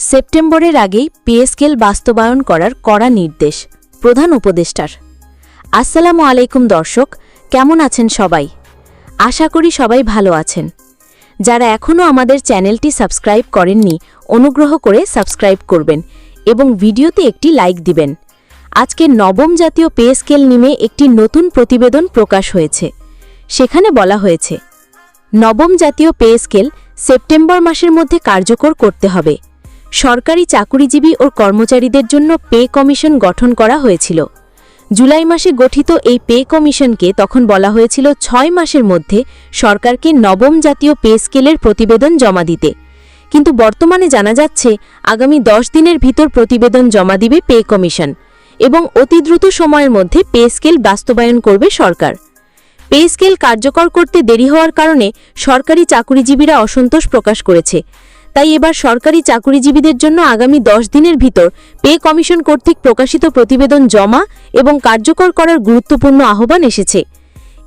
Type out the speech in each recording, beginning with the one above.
সেপ্টেম্বরের আগেই pay scale বাস্তবায়ন করার কড়া নির্দেশ প্রধান উপদেষ্টার। আসসালামু আলাইকুম দর্শক, কেমন আছেন সবাই? আশা করি সবাই ভালো আছেন। যারা এখনও আমাদের চ্যানেলটি সাবস্ক্রাইব করেননি, অনুগ্রহ করে সাবস্ক্রাইব করবেন এবং ভিডিওতে একটি লাইক দিবেন। আজকে নবম জাতীয় পে স্কেল নিয়ে একটি নতুন প্রতিবেদন প্রকাশ হয়েছে। সেখানে বলা হয়েছে, নবম জাতীয় পে স্কেল সেপ্টেম্বর মাসের মধ্যে কার্যকর করতে হবে। সরকারি চাকুরিজীবী ও কর্মচারীদের জন্য পে কমিশন গঠন করা হয়েছিল। জুলাই মাসে গঠিত এই পে কমিশনকে তখন বলা হয়েছিল ৬ মাসের মধ্যে সরকারকে নবম জাতীয় পে স্কেলের প্রতিবেদন জমা দিতে। কিন্তু বর্তমানে জানা যাচ্ছে আগামী ১০ দিনের ভিতর প্রতিবেদন জমা দিবে পে কমিশন এবং অতি দ্রুত সময়ের মধ্যে পে স্কেল বাস্তবায়ন করবে সরকার। পে স্কেল কার্যকর করতে দেরি হওয়ার কারণে সরকারি চাকুরিজীবীরা অসন্তোষ প্রকাশ করেছে। তাই এবার সরকারি চাকুরিজীবীদের জন্য আগামী ১০ দিনের ভিতর পে কমিশন কর্তৃক প্রকাশিত প্রতিবেদন জমা এবং কার্যকর করার গুরুত্বপূর্ণ আহ্বান এসেছে।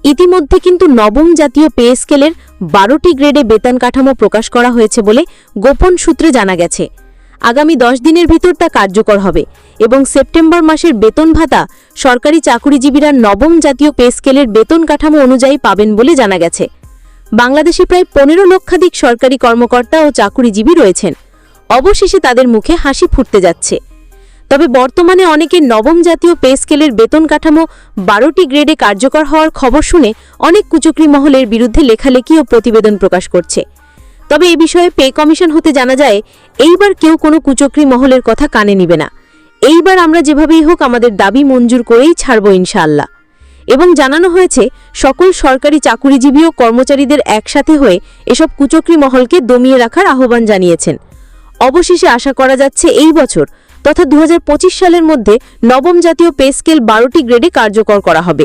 ইতিমধ্যে কিন্তু নবম জাতীয় পে স্কেলের ১২টি গ্রেডে বেতন কাঠামো প্রকাশ করা হয়েছে বলে গোপন সূত্রে জানা গেছে। আগামী ১০ দিনের ভিতর তা কার্যকর হবে এবং সেপ্টেম্বর মাসের বেতন ভাতা সরকারি চাকুরিজীবীরা নবম জাতীয় পে স্কেলের বেতন কাঠামো অনুযায়ী পাবেন বলে জানা গেছে। বাংলাদেশে প্রায় ১৫ লক্ষাধিক সরকারি কর্মকর্তা ও চাকুরিজীবী রয়েছেন। অবশেষে তাদের মুখে হাসি ফুটতে যাচ্ছে। তবে বর্তমানে অনেকে নবম জাতীয় পে স্কেলের বেতন কাঠামো ১২টি গ্রেডে কার্যকর হওয়ার খবর শুনে অনেক কুচক্রী মহলের বিরুদ্ধে লেখালেখি ও প্রতিবেদন প্রকাশ করছে। তবে এই বিষয়ে পে কমিশন হতে জানা যায়, এইবার কেউ কোনো কুচক্রী মহলের কথা কানে নিবে না। এইবার আমরা যেভাবেই হোক আমাদের দাবি মঞ্জুর করেই ছাড়ব ইনশাআল্লাহ। এবং জানানো হয়েছে সকল সরকারি চাকুরিজীবী ও কর্মচারীদের একসাথে হয়ে এসব কুচক্রী মহলকে দমিয়ে রাখার আহ্বান জানিয়েছেন। অবশেষে আশা করা যাচ্ছে এই বছর তথা ২০২৫ সালের মধ্যে নবম জাতীয় পে স্কেল ১২টি গ্রেডে কার্যকর করা হবে।